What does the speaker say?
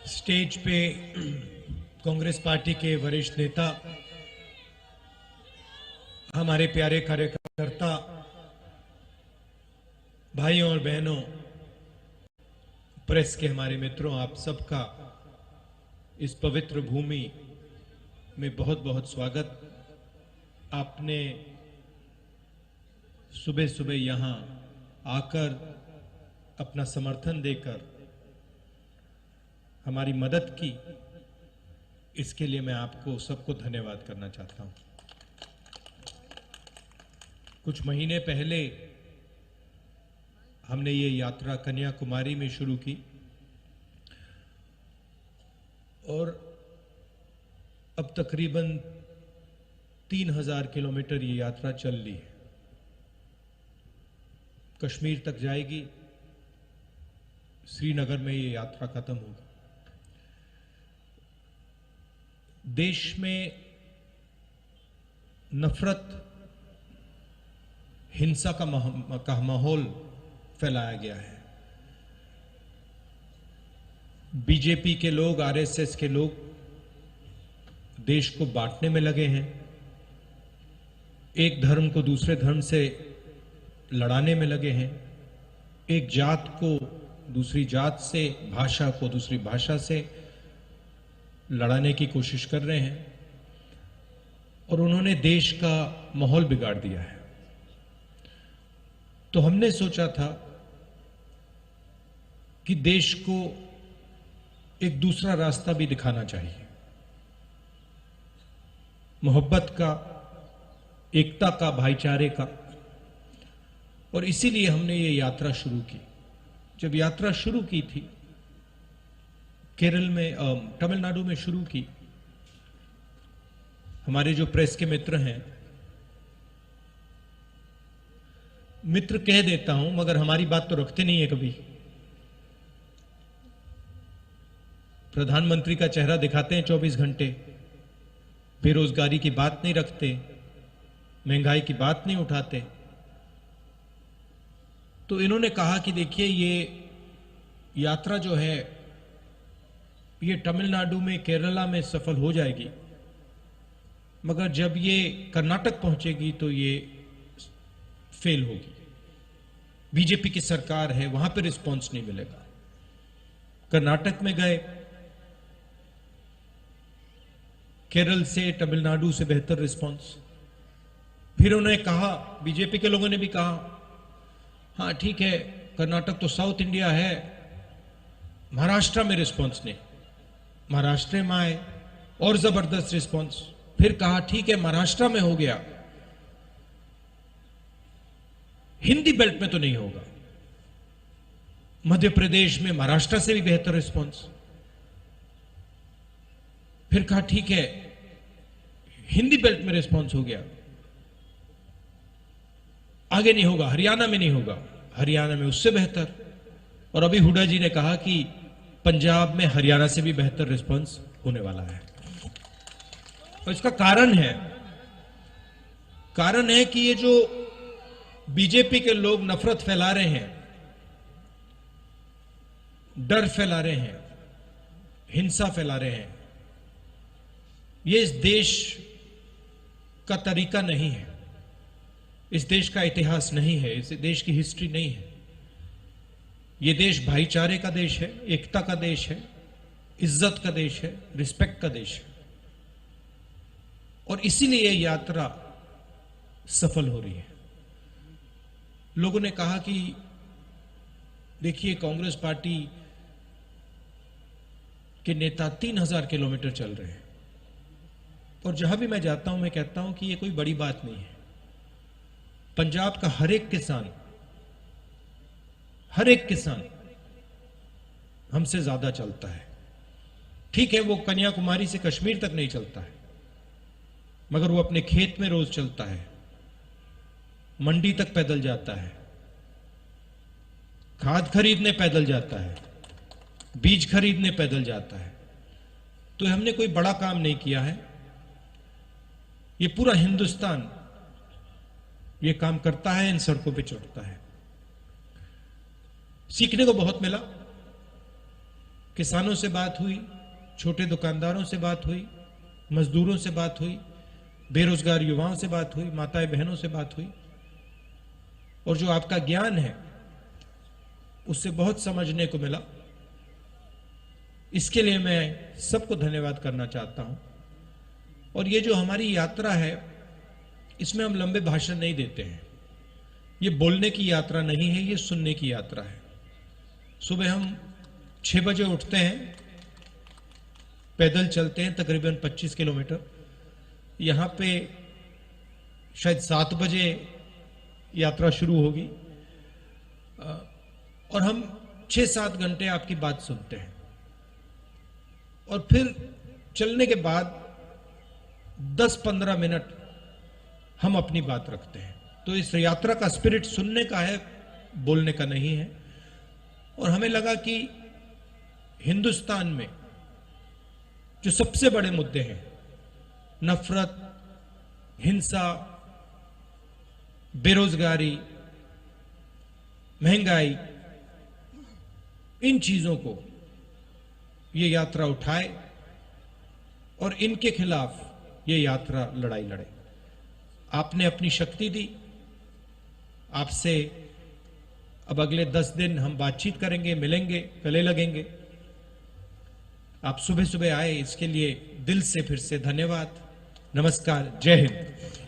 Stage पे Congress party के वरिष्ठ नेता, हमारे प्यारे कार्यकर्ता भाइयों और बहनों, प्रेस के हमारे मित्रों, आप सबका इस पवित्र भूमि में बहुत बहुत स्वागत। आपने सुबह सुबह यहां आकर अपना समर्थन देकर हमारी मदद की, इसके लिए मैं आपको सबको धन्यवाद करना चाहता हूं। कुछ महीने पहले हमने ये यात्रा कन्याकुमारी में शुरू की और अब तकरीबन 3000 किलोमीटर ये यात्रा चल ली है। कश्मीर तक जाएगी, श्रीनगर में ये यात्रा खत्म होगी। देश में नफरत, हिंसा का माहौल फैलाया गया है। बीजेपी के लोग, आरएसएस के लोग देश को बांटने में लगे हैं, एक धर्म को दूसरे धर्म से लड़ाने में लगे हैं, एक जात को दूसरी जात से, भाषा को दूसरी भाषा से लड़ाने की कोशिश कर रहे हैं और उन्होंने देश का माहौल बिगाड़ दिया है। तो हमने सोचा था कि देश को एक दूसरा रास्ता भी दिखाना चाहिए, मोहब्बत का, एकता का, भाईचारे का। और इसीलिए हमने ये यात्रा शुरू की। जब यात्रा शुरू की थी, केरल में, तमिलनाडु में शुरू की, हमारे जो प्रेस के मित्र हैं, मित्र कह देता हूं मगर हमारी बात तो रखते नहीं है कभी। प्रधानमंत्री का चेहरा दिखाते हैं 24 घंटे, बेरोजगारी की बात नहीं रखते, महंगाई की बात नहीं उठाते। तो इन्होंने कहा कि देखिए, ये यात्रा जो है ये तमिलनाडु में, केरला में सफल हो जाएगी, मगर जब ये कर्नाटक पहुंचेगी तो ये फेल होगी। बीजेपी की सरकार है, वहां पे रिस्पांस नहीं मिलेगा। कर्नाटक में गए, केरल से, तमिलनाडु से बेहतर रिस्पांस। फिर उन्होंने कहा, बीजेपी के लोगों ने भी कहा, हाँ ठीक है, कर्नाटक तो साउथ इंडिया है, महाराष्ट्र में रिस्पांस नहीं। महाराष्ट्र में आए और जबरदस्त रिस्पांस। फिर कहा ठीक है, महाराष्ट्र में हो गया, हिंदी बेल्ट में तो नहीं होगा। मध्य प्रदेश में महाराष्ट्र से भी बेहतर रिस्पांस। फिर कहा ठीक है, हिंदी बेल्ट में रिस्पांस हो गया, आगे नहीं होगा, हरियाणा में नहीं होगा, हरियाणा में उससे बेहतर। और अभी हुड्डा जी ने कहा कि पंजाब में हरियाणा से भी बेहतर रिस्पांस होने वाला है। और इसका कारण है कि ये जो बीजेपी के लोग नफरत फैला रहे हैं, डर फैला रहे हैं, हिंसा फैला रहे हैं, ये इस देश का तरीका नहीं है, इस देश का इतिहास नहीं है, इस देश की हिस्ट्री नहीं है। ये देश भाईचारे का देश है, एकता का देश है, इज्जत का देश है, रिस्पेक्ट का देश है। और इसीलिए ये यात्रा सफल हो रही है। लोगों ने कहा कि देखिए, कांग्रेस पार्टी के नेता 3000 किलोमीटर चल रहे हैं। और जहां भी मैं जाता हूं, मैं कहता हूं कि ये कोई बड़ी बात नहीं है। पंजाब का हर एक किसान हमसे ज्यादा चलता है। ठीक है, वो कन्याकुमारी से कश्मीर तक नहीं चलता है, मगर वो अपने खेत में रोज चलता है, मंडी तक पैदल जाता है, खाद खरीदने पैदल जाता है, बीज खरीदने पैदल जाता है। तो हमने कोई बड़ा काम नहीं किया है, ये पूरा हिंदुस्तान ये काम करता है, इन सड़कों पे चढ़ता है। सीखने को बहुत मिला। किसानों से बात हुई, छोटे दुकानदारों से बात हुई, मजदूरों से बात हुई, बेरोजगार युवाओं से बात हुई, माताएं बहनों से बात हुई, और जो आपका ज्ञान है उससे बहुत समझने को मिला। इसके लिए मैं सबको धन्यवाद करना चाहता हूं। और ये जो हमारी यात्रा है, इसमें हम लंबे भाषण नहीं देते हैं। ये बोलने की यात्रा नहीं है, ये सुनने की यात्रा है। सुबह हम 6 बजे उठते हैं, पैदल चलते हैं तकरीबन 25 किलोमीटर। यहां पे शायद 7 बजे यात्रा शुरू होगी, और हम 6-7 घंटे आपकी बात सुनते हैं, और फिर चलने के बाद 10-15 मिनट हम अपनी बात रखते हैं। तो इस यात्रा का स्पिरिट सुनने का है, बोलने का नहीं है। और हमें लगा कि हिंदुस्तान में जो सबसे बड़े मुद्दे हैं, नफरत, हिंसा, बेरोजगारी, महंगाई, इन चीजों को ये यात्रा उठाए और इनके खिलाफ ये यात्रा लड़ाई लड़े। आपने अपनी शक्ति दी। आपसे अब अगले 10 दिन हम बातचीत करेंगे, मिलेंगे, गले लगेंगे। आप सुबह सुबह आए, इसके लिए दिल से फिर से धन्यवाद। नमस्कार, जय हिंद।